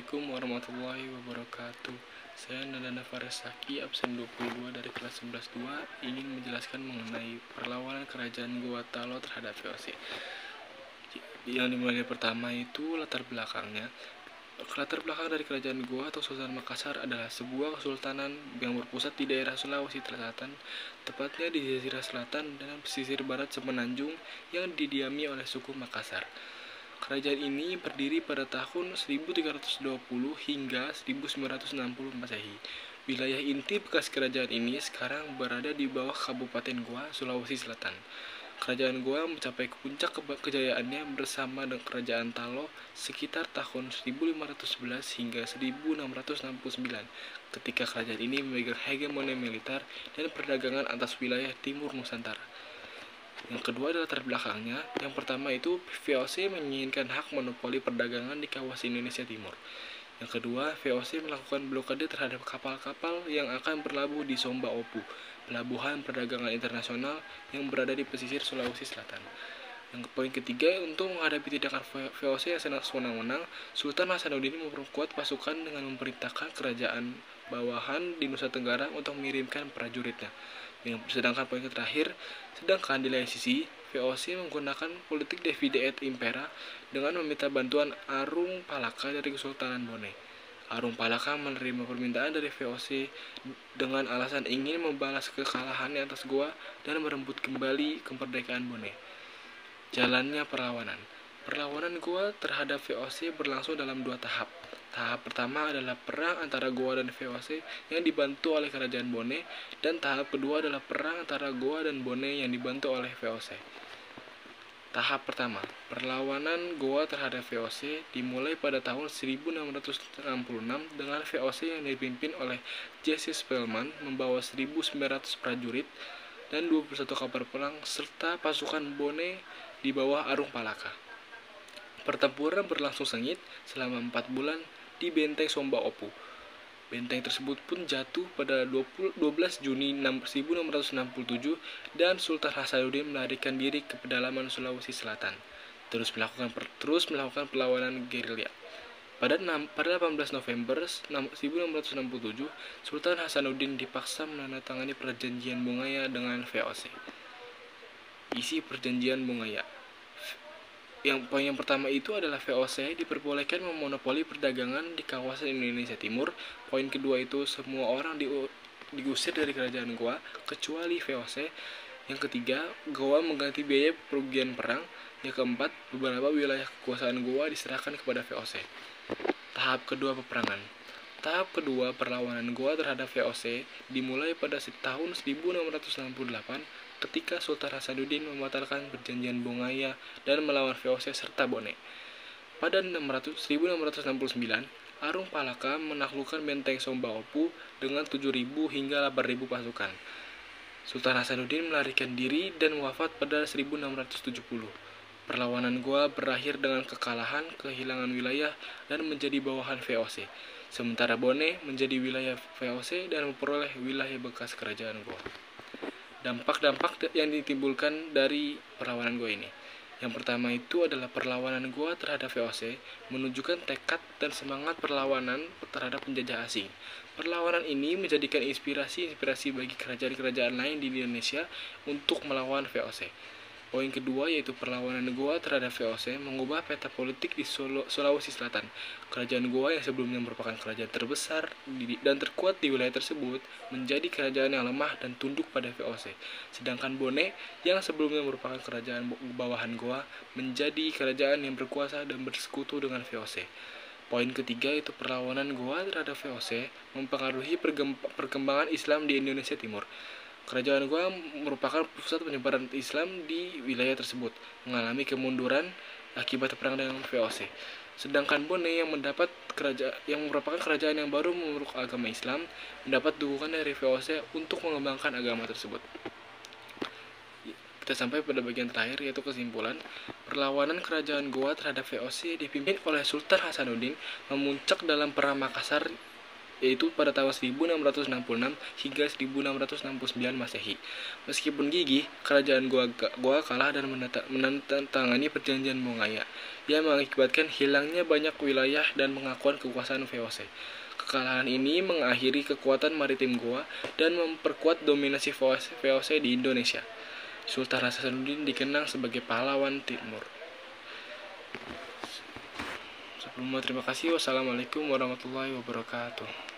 Assalamualaikum warahmatullahi wabarakatuh. Saya Nadana Faresaki, absen 22 dari kelas 11-2, ingin menjelaskan mengenai perlawanan kerajaan Goa Talo terhadap VOC. Yang dimulai dari pertama itu latar belakangnya. Latar belakang dari kerajaan Goa atau Sultan Makassar adalah sebuah kesultanan yang berpusat di daerah Sulawesi Selatan, tepatnya di Jazirah Selatan dan pesisir barat Semenanjung yang didiami oleh suku Makassar. Kerajaan ini berdiri pada tahun 1320 hingga 1960 Masehi. Wilayah inti bekas kerajaan ini sekarang berada di bawah Kabupaten Goa, Sulawesi Selatan. Kerajaan Goa mencapai puncak kejayaannya bersama dengan Kerajaan Talo sekitar tahun 1511 hingga 1669, ketika kerajaan ini memegang hegemoni militer dan perdagangan atas wilayah timur Nusantara. Yang kedua adalah latar belakangnya. Yang pertama itu VOC menginginkan hak monopoli perdagangan di kawasan Indonesia Timur. Yang kedua, VOC melakukan blokade terhadap kapal-kapal yang akan berlabuh di Somba Opu, pelabuhan perdagangan internasional yang berada di pesisir Sulawesi Selatan. Yang poin ketiga, untuk menghadapi tindakan VOC yang sangat sewenang-wenang, Sultan Hasanuddin memperkuat pasukan dengan memerintahkan kerajaan bawahan di Nusa Tenggara untuk mengirimkan prajuritnya. Sedangkan poin terakhir, sedangkan di lain sisi, VOC menggunakan politik divide et impera dengan meminta bantuan Arung Palaka dari Kesultanan Bone. Arung Palaka menerima permintaan dari VOC dengan alasan ingin membalas kekalahannya atas Goa dan merebut kembali kemerdekaan Bone. Jalannya perlawanan. Perlawanan Goa terhadap VOC berlangsung dalam dua tahap. Tahap pertama adalah perang antara Goa dan VOC yang dibantu oleh Kerajaan Bone, dan tahap kedua adalah perang antara Goa dan Bone yang dibantu oleh VOC. Tahap pertama, perlawanan Goa terhadap VOC dimulai pada tahun 1666 dengan VOC yang dipimpin oleh Jesse Spelman membawa 1.900 prajurit dan 21 kapal perang serta pasukan Bone di bawah Arung Palaka. Pertempuran berlangsung sengit selama 4 bulan di benteng Somba Opu. Benteng tersebut pun jatuh pada 12 Juni 1667 dan Sultan Hasanuddin melarikan diri ke pedalaman Sulawesi Selatan, terus melakukan perlawanan gerilya. Pada 18 November 1667, Sultan Hasanuddin dipaksa menandatangani perjanjian Bungaya dengan VOC. Isi perjanjian Bungaya. Poin yang pertama itu adalah VOC diperbolehkan memonopoli perdagangan di kawasan Indonesia Timur. Poin kedua itu semua orang diusir dari kerajaan Goa kecuali VOC. Yang ketiga, Goa mengganti biaya kerugian perang. Yang keempat, beberapa wilayah kekuasaan Goa diserahkan kepada VOC. Tahap kedua peperangan. Tahap kedua perlawanan Goa terhadap VOC dimulai pada tahun 1668 ketika Sultan Hasanuddin membatalkan perjanjian Bungaya dan melawan VOC serta Bone. Pada 1669, Arung Palaka menaklukkan benteng Somba Opu dengan 7.000 hingga 8.000 pasukan. Sultan Hasanuddin melarikan diri dan wafat pada 1670. Perlawanan Goa berakhir dengan kekalahan, kehilangan wilayah, dan menjadi bawahan VOC. Sementara Bone menjadi wilayah VOC dan memperoleh wilayah bekas kerajaan Goa. Dampak-dampak yang ditimbulkan dari perlawanan Goa ini. Yang pertama itu adalah perlawanan Goa terhadap VOC menunjukkan tekad dan semangat perlawanan terhadap penjajah asing. Perlawanan ini menjadikan inspirasi bagi kerajaan-kerajaan lain di Indonesia untuk melawan VOC. Poin kedua yaitu perlawanan Goa terhadap VOC mengubah peta politik di Sulawesi Selatan. Kerajaan Goa yang sebelumnya merupakan kerajaan terbesar dan terkuat di wilayah tersebut menjadi kerajaan yang lemah dan tunduk pada VOC. Sedangkan Bone yang sebelumnya merupakan kerajaan bawahan Goa menjadi kerajaan yang berkuasa dan bersekutu dengan VOC. Poin ketiga itu perlawanan Goa terhadap VOC mempengaruhi perkembangan Islam di Indonesia Timur. Kerajaan Goa merupakan pusat penyebaran Islam di wilayah tersebut, mengalami kemunduran akibat perang dengan VOC. Sedangkan Bone yang merupakan kerajaan yang baru memeluk agama Islam, mendapat dukungan dari VOC untuk mengembangkan agama tersebut. Kita sampai pada bagian terakhir yaitu kesimpulan. Perlawanan kerajaan Goa terhadap VOC dipimpin oleh Sultan Hasanuddin memuncak dalam Perang Makassar yaitu pada tahun 1666 hingga 1669 Masehi. Meskipun gigih, kerajaan Goa kalah dan menandatangani perjanjian Bongaya yang mengakibatkan hilangnya banyak wilayah dan pengakuan kekuasaan VOC. Kekalahan ini mengakhiri kekuatan maritim Goa dan memperkuat dominasi VOC di Indonesia. Sultan Hasanuddin dikenang sebagai pahlawan Timur. Sebelumnya terima kasih. Wassalamualaikum warahmatullahi wabarakatuh.